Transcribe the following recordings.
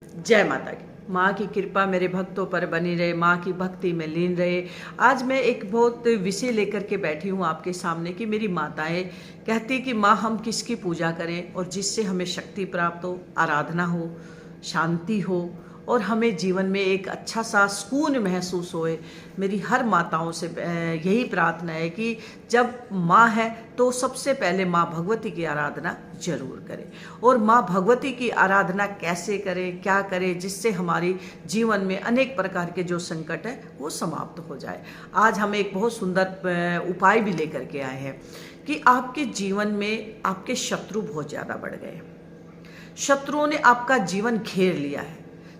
जय माता की। माँ की कृपा मेरे भक्तों पर बनी रहे, माँ की भक्ति में लीन रहे। आज मैं एक बहुत विषय लेकर के बैठी हूँ आपके सामने कि मेरी माताएं कहती कि माँ हम किसकी पूजा करें और जिससे हमें शक्ति प्राप्त हो, आराधना हो, शांति हो और हमें जीवन में एक अच्छा सा सुकून महसूस होए। मेरी हर माताओं से यही प्रार्थना है कि जब माँ है तो सबसे पहले माँ भगवती की आराधना जरूर करें। और माँ भगवती की आराधना कैसे करें, क्या करें, जिससे हमारी जीवन में अनेक प्रकार के जो संकट है वो समाप्त हो जाए। आज हम एक बहुत सुंदर उपाय भी लेकर के आए हैं कि आपके जीवन में आपके शत्रु बहुत ज़्यादा बढ़ गए। शत्रुओं ने आपका जीवन घेर लिया है,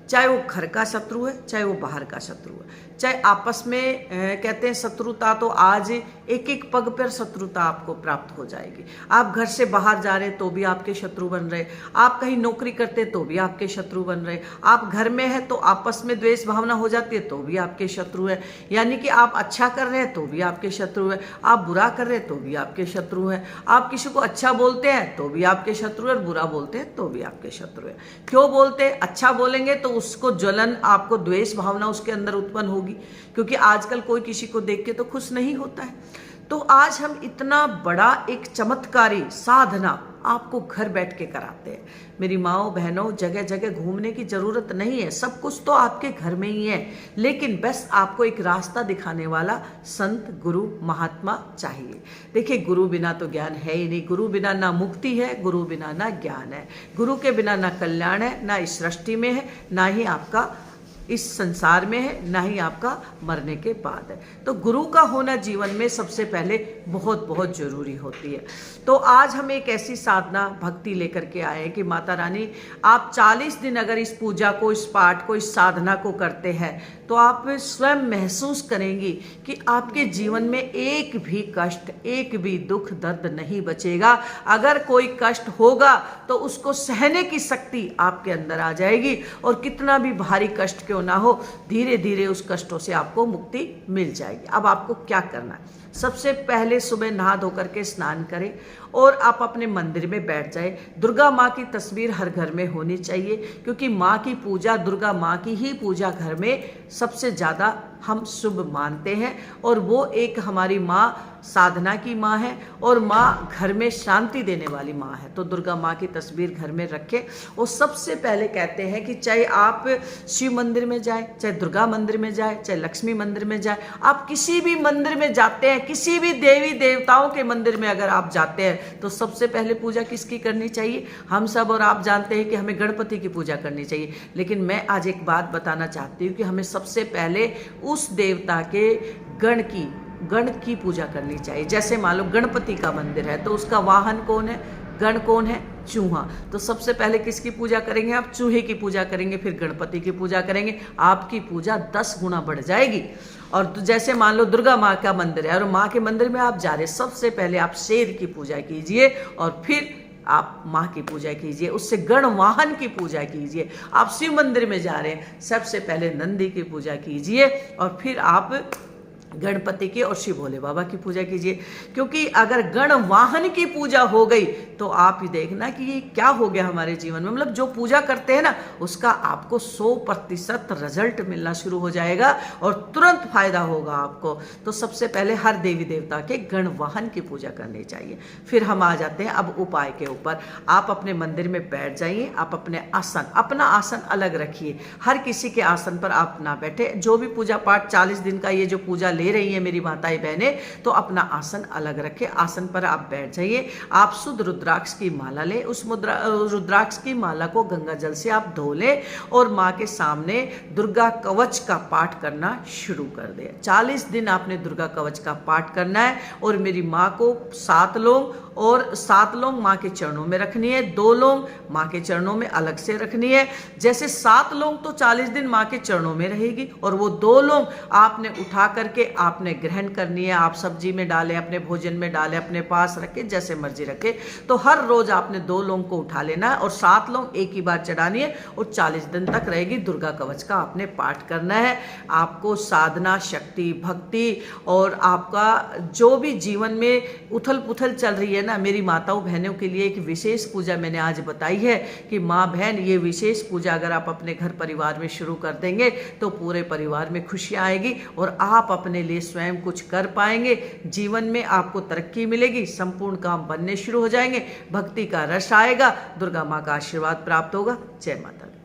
चाहे वो घर का शत्रु है, चाहे वो बाहर का शत्रु है, चाहे आपस में कहते हैं शत्रुता, तो आज एक एक पग पर शत्रुता आपको प्राप्त हो जाएगी। आप घर से बाहर जा रहे तो भी आपके शत्रु बन रहे, आप कहीं नौकरी करते तो भी आपके शत्रु बन रहे, आप घर में है तो आपस में द्वेष भावना हो जाती है तो भी आपके शत्रु है। यानी कि आप अच्छा कर रहे हैं तो भी आपके शत्रु है, आप बुरा कर रहे हैं तो भी आपके शत्रु है, आप किसी को अच्छा बोलते हैं तो भी आपके शत्रु है और बुरा बोलते हैं तो भी आपके शत्रु है। क्यों बोलते हैं? अच्छा बोलेंगे तो उसको जलन, आपको द्वेष भावना उसके अंदर उत्पन्न होगी, क्योंकि आजकल कोई किसी को देख के तो खुश नहीं होता है। तो आज हम इतना बड़ा एक चमत्कारी साधना आपको घर बैठ के कराते हैं। मेरी माओ बहनों, जगह जगह घूमने की जरूरत नहीं है, सब कुछ तो आपके घर में ही है, लेकिन बस आपको एक रास्ता दिखाने वाला संत, गुरु, महात्मा चाहिए। देखिए, गुरु बिना तो ज्ञान है ही नहीं, गुरु बिना ना मुक्ति है, गुरु बिना ना ज्ञान है, गुरु के बिना ना कल्याण है, ना इस सृष्टि में है, ना ही आपका इस संसार में है, ना ही आपका मरने के बाद है। तो गुरु का होना जीवन में सबसे पहले बहुत बहुत जरूरी होती है। तो आज हम एक ऐसी साधना भक्ति लेकर के आए हैं कि माता रानी, आप 40 दिन अगर इस पूजा को, इस पाठ को, इस साधना को करते हैं तो आप स्वयं महसूस करेंगी कि आपके जीवन में एक भी कष्ट, एक भी दुख दर्द नहीं बचेगा। अगर कोई कष्ट होगा तो उसको सहने की शक्ति आपके अंदर आ जाएगी, और कितना भी भारी कष्ट क्यों ना हो, धीरे धीरे उस कष्टों से आपको मुक्ति मिल जाएगी। अब आपको क्या करना है? सबसे पहले सुबह नहा धोकर के स्नान करें और आप अपने मंदिर में बैठ जाए। दुर्गा माँ की तस्वीर हर घर में होनी चाहिए, क्योंकि माँ की पूजा, दुर्गा माँ की ही पूजा घर में सबसे ज़्यादा हम शुभ मानते हैं। और वो एक हमारी माँ साधना की माँ है और माँ घर में शांति देने वाली माँ है। तो दुर्गा माँ की तस्वीर घर में रखें। और सबसे पहले कहते हैं कि चाहे आप शिव मंदिर में जाएं, चाहे दुर्गा मंदिर में जाएं, चाहे लक्ष्मी मंदिर में जाएं, आप किसी भी मंदिर में जाते हैं, किसी भी देवी देवताओं के मंदिर में अगर आप जाते हैं तो सबसे पहले पूजा किसकी करनी चाहिए? हम सब और आप जानते हैं कि हमें गणपति की पूजा करनी चाहिए, लेकिन मैं आज एक बात बताना चाहती हूँ कि हमें सबसे पहले उस देवता के गण की पूजा करनी चाहिए। जैसे मान लो गणपति का मंदिर है तो उसका वाहन कौन है? गण कौन है? चूहा। तो सबसे पहले किसकी पूजा करेंगे? आप चूहे की पूजा करेंगे, फिर गणपति की पूजा करेंगे, आपकी पूजा 10 गुना बढ़ जाएगी। और तो जैसे मान लो दुर्गा माँ का मंदिर है और माँ के मंदिर में आप जा रहे, सबसे पहले आप शेर की पूजा कीजिए और फिर आप माँ की पूजा कीजिए, उससे गण वाहन की पूजा कीजिए। आप शिव मंदिर में जा रहे हैं, सबसे पहले नंदी की पूजा कीजिए और फिर आप गणपति की और शिव भोले बाबा की पूजा कीजिए। क्योंकि अगर गण वाहन की पूजा हो गई तो आप ही देखना कि ये क्या हो गया हमारे जीवन में, मतलब जो पूजा करते हैं ना उसका आपको 100% रिजल्ट मिलना शुरू हो जाएगा और तुरंत फायदा होगा आपको। तो सबसे पहले हर देवी देवता के गण वाहन की पूजा करनी चाहिए। फिर हम आ जाते हैं अब उपाय के ऊपर। आप अपने मंदिर में बैठ जाइए, आप अपने आसन, अपना आसन अलग रखिए, हर किसी के आसन पर आप ना बैठे। जो भी पूजा पाठ 40 दिन का ये जो पूजा ले रही है मेरी माताएं बहनें, तो अपना आसन अलग रखें, आसन पर आप बैठ जाइए। आप शुद्ध रुद्राक्ष की माला लें, उस रुद्राक्ष की माला को गंगा जल से आप धो लें और माँ के सामने दुर्गा कवच का पाठ करना शुरू कर दें। 40 दिन आपने दुर्गा कवच का पाठ करना है और मेरी माँ को 7 लौंग और 7 लौंग माँ के चरणों में रखनी है, 2 लौंग माँ के चरणों में अलग से रखनी है। जैसे 7 लौंग तो 40 दिन माँ के चरणों में रहेगी और वो 2 लौंग आपने उठा करके आपने ग्रहण करनी है। आप सब्जी में डालें, अपने भोजन में डालें, अपने पास रखें, जैसे मर्जी रखें। तो हर रोज आपने 2 लौंग को उठा लेना है और 7 लौंग एक ही बार चढ़ानी है और 40 दिन तक रहेगी। दुर्गा कवच का आपने पाठ करना है। आपको साधना, शक्ति, भक्ति और आपका जो भी जीवन में उथल पुथल चल रही है ना, ना, मेरी माताओं बहनों के लिए एक विशेष पूजा मैंने आज बताई है कि माँ बहन, ये विशेष पूजा अगर आप अपने घर परिवार में शुरू कर देंगे तो पूरे परिवार में खुशियाँ आएगी और आप अपने लिए स्वयं कुछ कर पाएंगे। जीवन में आपको तरक्की मिलेगी, संपूर्ण काम बनने शुरू हो जाएंगे, भक्ति का रस आएगा, दुर्गा माँ का आशीर्वाद प्राप्त होगा। जय माता दी।